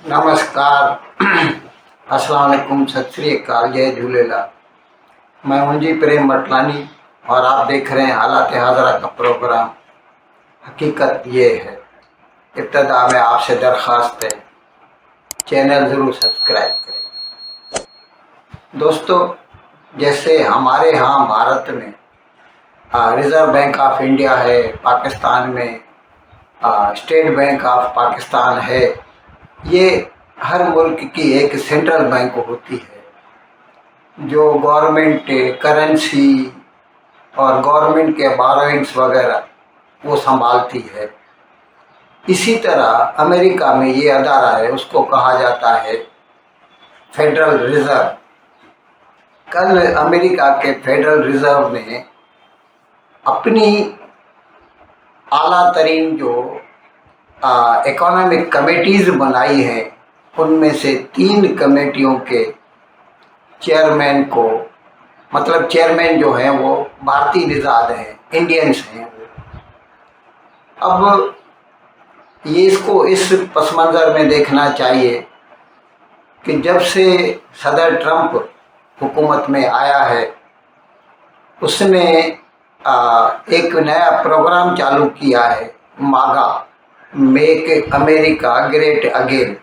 नमस्कार। अस्सलाम वालेकुम, सत श्री अकाल, जय झूलेलाल। मैं मुंजी प्रेम मटलानी और आप देख रहे हैं हालात हाजरा का प्रोग्राम। हकीकत ये है, इब्तदा में आपसे दरख्वास्त है, चैनल ज़रूर सब्सक्राइब करें। दोस्तों, जैसे हमारे यहाँ भारत में रिज़र्व बैंक ऑफ इंडिया है, पाकिस्तान में स्टेट बैंक ऑफ पाकिस्तान है। ये हर मुल्क की एक सेंट्रल बैंक होती है जो गवर्नमेंट करेंसी और गवर्नमेंट के बोरोइंग्स वगैरह वो संभालती है। इसी तरह अमेरिका में ये अदारा है, उसको कहा जाता है फेडरल रिज़र्व। कल अमेरिका के फेडरल रिज़र्व ने अपनी आला तरीन जो इकोनॉमिक कमेटीज़ बनाई हैं, उनमें से 3 कमेटियों के चेयरमैन को, मतलब चेयरमैन जो हैं वो भारतीय निज़ाद हैं, इंडियंस हैं। अब ये इसको इस पस मंज़र में देखना चाहिए कि जब से सदर ट्रंप हुकूमत में आया है, उसने एक नया प्रोग्राम चालू किया है, मागा, मेक अमेरिका ग्रेट अगेन।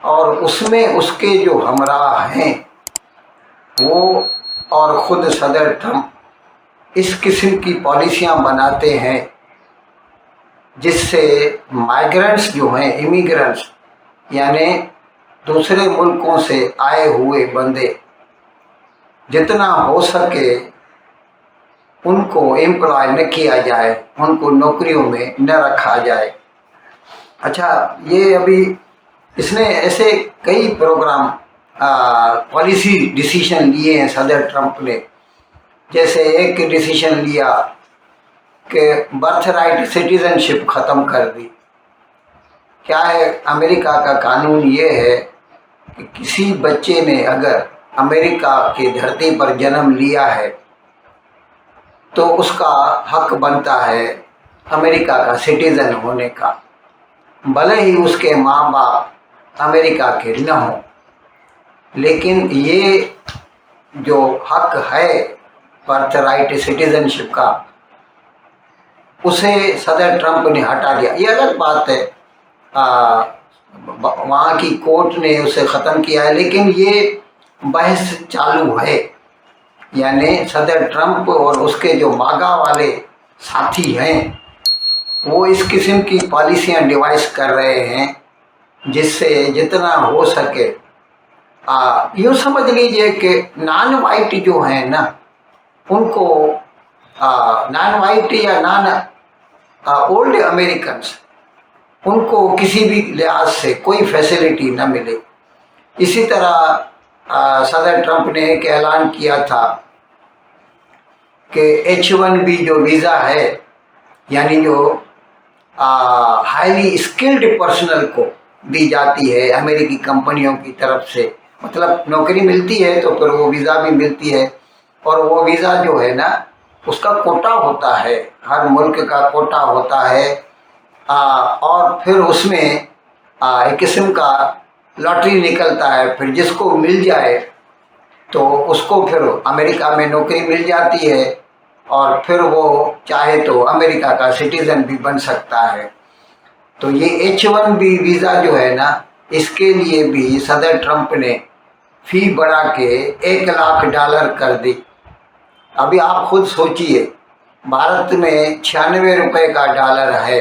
और उसमें उसके जो हमराह हैं वो और ख़ुद सदर ट्रंप इस किस्म की पॉलिसियां बनाते हैं जिससे माइग्रेंट्स जो हैं, इमिग्रेंट्स यानी दूसरे मुल्कों से आए हुए बंदे, जितना हो सके उनको एम्प्लॉय न किया जाए, उनको नौकरियों में न रखा जाए। अच्छा, ये अभी इसने ऐसे कई प्रोग्राम पॉलिसी डिसीजन लिए हैं सदर ट्रंप ने। जैसे एक डिसीजन लिया कि बर्थ राइट सिटीजनशिप ख़त्म कर दी। क्या है, अमेरिका का कानून ये है कि किसी बच्चे ने अगर अमेरिका की धरती पर जन्म लिया है तो उसका हक बनता है अमेरिका का सिटीज़न होने का, भले ही उसके माँ बाप अमेरिका के न हों। लेकिन ये जो हक है बर्थ राइट सिटीज़नशिप का, उसे सदर ट्रंप ने हटा दिया। ये अलग बात है, वहाँ की कोर्ट ने उसे ख़त्म किया है, लेकिन ये बहस चालू है। यानी सदर ट्रंप और उसके जो मागा वाले साथी हैं वो इस किस्म की पॉलिसियां डिवाइस कर रहे हैं जिससे जितना हो सके यूँ समझ लीजिए कि नॉन वाइट जो हैं ना, उनको नॉन वाइट या नॉन ओल्ड अमेरिकन्स, उनको किसी भी लिहाज से कोई फैसिलिटी न मिले। इसी तरह सदर ट्रंप ने एक ऐलान किया था कि H1B जो वीज़ा है, यानी जो हाईली स्किल्ड पर्सनल को दी जाती है अमेरिकी कंपनियों की तरफ से, मतलब नौकरी मिलती है तो फिर वो वीज़ा भी मिलती है। और वो वीज़ा जो है ना, उसका कोटा होता है, हर मुल्क का कोटा होता है। और फिर उसमें एक किस्म का लॉटरी निकलता है, फिर जिसको मिल जाए तो उसको फिर अमेरिका में नौकरी मिल जाती है और फिर वो चाहे तो अमेरिका का सिटीज़न भी बन सकता है। तो ये H1B वीज़ा जो है ना, इसके लिए भी सदर ट्रंप ने फ़ी बढ़ा के $1,00,000 कर दी। अभी आप खुद सोचिए, भारत में 96 रुपये का डॉलर है,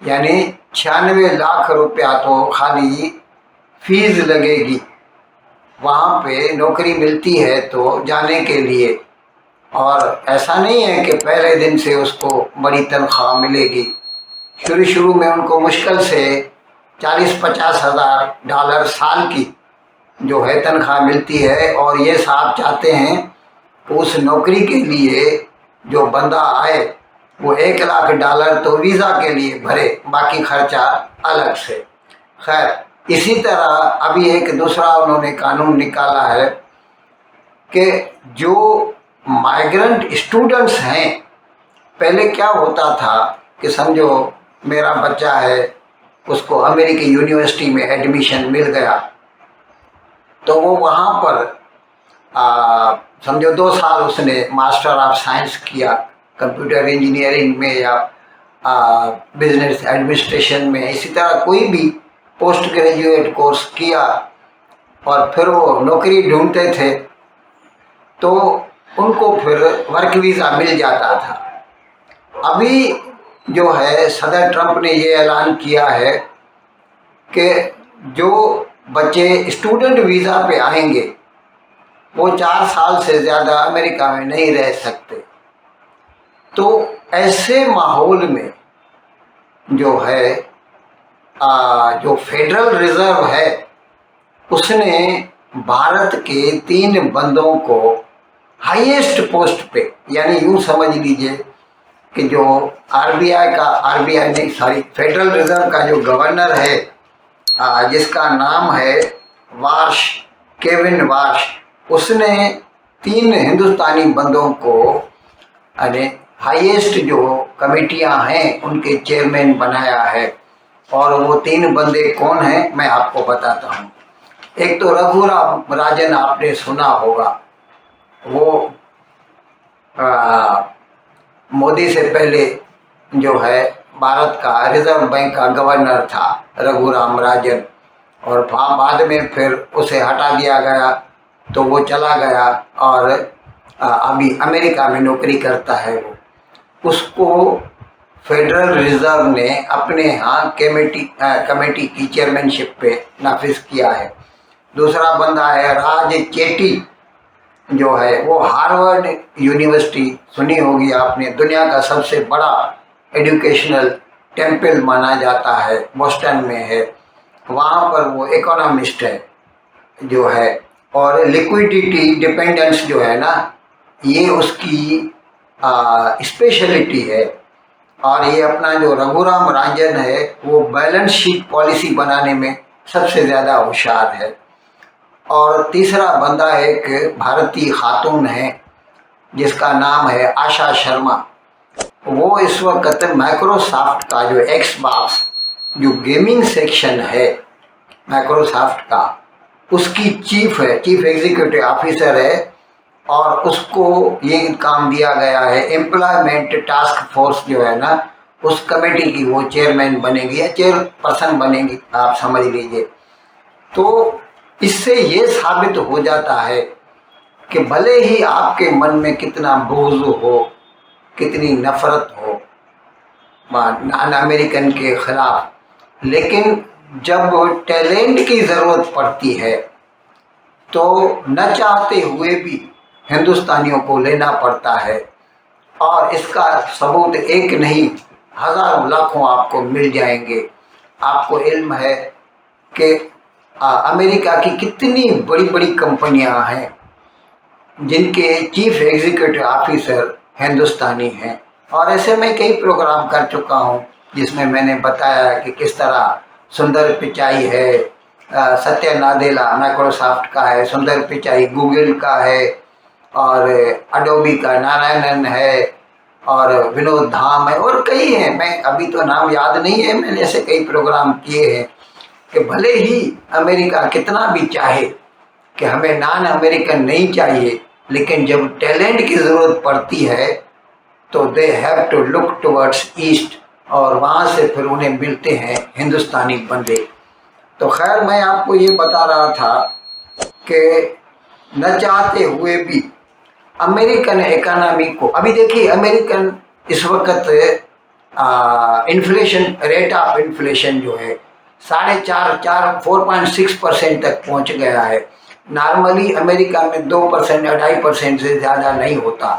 यानी 96 लाख रुपया तो खाली फीस लगेगी। वहाँ पे नौकरी मिलती है तो जाने के लिए, और ऐसा नहीं है कि पहले दिन से उसको बड़ी तनख्वाह मिलेगी। शुरू में उनको मुश्किल से 40-50 हज़ार डॉलर साल की जो है तनख्वाह मिलती है। और ये साहब चाहते हैं कि उस नौकरी के लिए जो बंदा आए वो $1,00,000 तो वीज़ा के लिए भरे, बाकी खर्चा अलग से। खैर, इसी तरह अभी एक दूसरा उन्होंने कानून निकाला है कि जो माइग्रेंट स्टूडेंट्स हैं, पहले क्या होता था कि समझो मेरा बच्चा है, اس کو امریکی یونیورسٹی میں ایڈمیشن مل گیا تو وہ وہاں پر سمجھو 2 سال اس نے ماسٹر آف سائنس کیا کمپیوٹر انجینئرنگ میں یا بزنس ایڈمنسٹریشن میں، اسی طرح کوئی بھی پوسٹ گریجویٹ کورس کیا اور پھر وہ نوکری ڈھونڈتے تھے تو ان کو پھر ورک ویزا مل جاتا تھا۔ ابھی جو ہے صدر ٹرمپ نے یہ اعلان کیا ہے کہ جو بچے اسٹوڈنٹ ویزا پہ آئیں گے وہ 4 سال سے زیادہ امریکہ میں نہیں رہ سکتے۔ تو ایسے ماحول میں جو ہے جو فیڈرل ریزرو ہے اس نے بھارت کے 3 بندوں کو ہائیسٹ پوسٹ پہ، یعنی یوں سمجھ لیجئے کہ جو فیڈرل ریزرو کا جو گورنر ہے جس کا نام ہے کیون وارش، اس نے 3 ہندوستانی بندوں کو ہائیسٹ جو کمیٹیاں ہیں ان کے چیئرمین بنایا ہے۔ اور وہ 3 بندے کون ہیں میں آپ کو بتاتا ہوں۔ ایک تو رگھورام راجن، آپ نے سنا ہوگا، وہ مودی سے پہلے جو ہے بھارت کا ریزرو بینک کا گورنر تھا رگھورام راجن، اور بعد میں پھر اسے ہٹا دیا گیا تو وہ چلا گیا اور ابھی امریکہ میں نوکری کرتا ہے۔ وہ اس کو فیڈرل ریزرو نے اپنے ہاں کمیٹی کی چیئرمین شپ پہ نافذ کیا ہے۔ دوسرا بندہ ہے راج چیٹی، جو ہے وہ ہارورڈ یونیورسٹی سنی ہوگی آپ نے، دنیا کا سب سے بڑا ایڈوکیشنل ٹیمپل مانا جاتا ہے، بوسٹن میں ہے، وہاں پر وہ اکونامسٹ ہے جو ہے۔ اور لیکویڈیٹی ڈیپینڈنس جو ہے نا، یہ اس کی اسپیشلٹی ہے۔ اور یہ اپنا جو رگھورام راجن ہے وہ بیلنس شیٹ پالیسی بنانے میں سب سے زیادہ ہوشیار ہے۔ اور تیسرا بندہ ایک بھارتی خاتون ہے جس کا نام ہے آشا شرما، وہ اس وقت مائکروسافٹ کا جو ایکس باکس جو گیمنگ سیکشن ہے مائکروسافٹ کا، اس کی چیف ایگزیکٹو آفیسر ہے، اور اس کو یہ کام دیا گیا ہے امپلائمنٹ ٹاسک فورس جو ہے نا، اس کمیٹی کی وہ چیئرمین بنے گی یا چیئر پرسن بنے گی، آپ سمجھ لیجئے۔ تو اس سے یہ ثابت ہو جاتا ہے کہ بھلے ہی آپ کے من میں کتنا بغض ہو، کتنی نفرت ہو نان امریکن کے خلاف، لیکن جب ٹیلنٹ کی ضرورت پڑتی ہے تو نہ چاہتے ہوئے بھی ہندوستانیوں کو لینا پڑتا ہے۔ اور اس کا ثبوت ایک نہیں، ہزاروں لاکھوں آپ کو مل جائیں گے۔ آپ کو علم ہے کہ امریکہ کی کتنی بڑی بڑی کمپنیاں ہیں جن کے چیف ایگزیکٹو آفیسر ہندوستانی ہیں، اور ایسے میں کئی پروگرام کر چکا ہوں جس میں میں نے بتایا کہ کس طرح سندر پچائی ہے، ستیہ نادیلا مائکروسافٹ کا ہے، سندر پچائی گوگل کا ہے، اور اڈوبی کا نارائنن ہے، اور ونود دھام ہے، اور کئی ہیں، میں ابھی تو نام یاد نہیں ہے، میں نے ایسے کئی پروگرام کیے ہیں کہ بھلے ہی امریکہ کتنا بھی چاہے کہ ہمیں نان امریکن نہیں چاہیے، لیکن جب ٹیلنٹ کی ضرورت پڑتی ہے تو they have to look towards east, اور وہاں سے پھر انہیں ملتے ہیں ہندوستانی بندے۔ تو خیر میں آپ کو یہ بتا رہا تھا کہ نہ چاہتے ہوئے بھی امریکن اکانومی کو، ابھی دیکھیے امریکن اس وقت انفلیشن، ریٹ آف انفلیشن جو ہے 4.6% تک پہنچ گیا ہے۔ نارملی امریکہ میں 2% یا 2.5% سے زیادہ نہیں ہوتا۔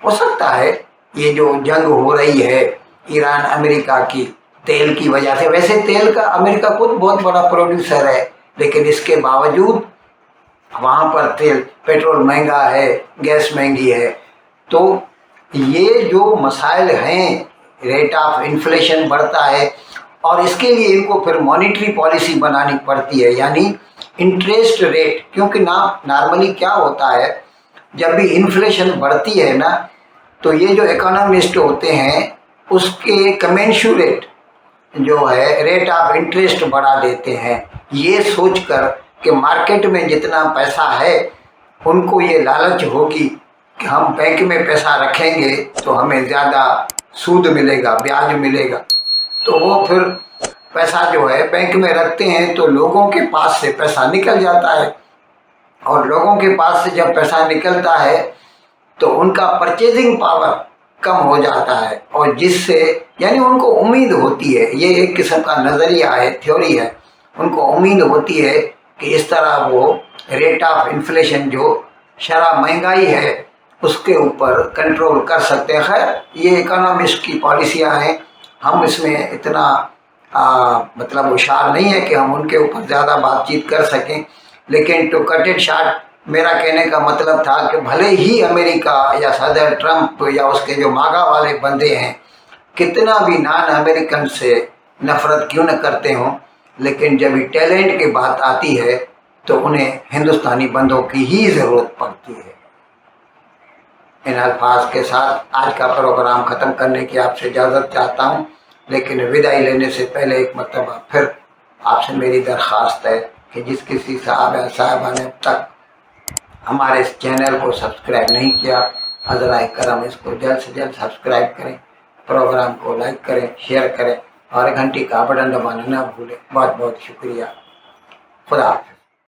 ہو سکتا ہے یہ جو جنگ ہو رہی ہے ایران امریکہ کی تیل کی وجہ سے، ویسے تیل کا امریکہ خود بہت بڑا پروڈیوسر ہے، لیکن اس کے باوجود وہاں پر پیٹرول مہنگا ہے، گیس مہنگی ہے، تو یہ جو مسائل ہیں، ریٹ آف انفلیشن بڑھتا ہے، اور اس کے لیے ان کو پھر مانیٹری پالیسی بنانی پڑتی ہے، یعنی انٹرسٹ ریٹ، کیونکہ نارملی کیا ہوتا ہے جب بھی انفلیشن بڑھتی ہے نا، تو یہ جو اکانومسٹ ہوتے ہیں اس کے کمینشوریٹ जो है रेट ऑफ इंटरेस्ट बढ़ा देते हैं, ये सोचकर कि मार्केट में जितना पैसा है उनको ये लालच होगी कि हम बैंक में पैसा रखेंगे तो हमें ज़्यादा सूद मिलेगा, ब्याज मिलेगा, तो वो फिर पैसा जो है बैंक में रखते हैं तो लोगों के पास से पैसा निकल जाता है, और लोगों के पास से जब पैसा निकलता है तो उनका परचेजिंग पावर कम हो जाता है, और जिससे यानी उनको उम्मीद होती है, ये एक किस्म का नज़रिया है, थ्योरी है, उनको उम्मीद होती है कि इस तरह वो रेट ऑफ इन्फ्लेशन जो शरह महंगाई है उसके ऊपर कंट्रोल कर सकते हैं। खैर ये इकोनॉमिस्ट की पॉलिसियाँ हैं, हम इसमें इतना मतलब होशियार नहीं है कि हम उनके ऊपर ज़्यादा बातचीत कर सकें, लेकिन टू कट इट शॉर्ट मेरा कहने का मतलब था कि भले ही अमेरिका या सदर ट्रंप या उसके जो मागा वाले बंदे हैं कितना भी नॉन अमेरिकन से नफ़रत क्यों न करते हों, लेकिन जब टैलेंट की बात आती है तो उन्हें हिंदुस्तानी बंदों की ही ज़रूरत पड़ती है। इन अल्फाज के साथ आज का प्रोग्राम ख़त्म करने की आपसे इजाज़त चाहता हूँ, लेकिन विदाई लेने से पहले एक मरतबा फिर आपसे मेरी दरख्वास्त है कि जिस किसी साहब या साहबा ने अब तक हमारे इस चैनल को सब्सक्राइब नहीं किया, हज़राए करम इसको जल्द से जल्द सब्सक्राइब करें, प्रोग्राम को लाइक करें, शेयर करें और घंटी का बटन दबाना ना भूलें। बहुत बहुत शुक्रिया। खुदा हाफ़िज़।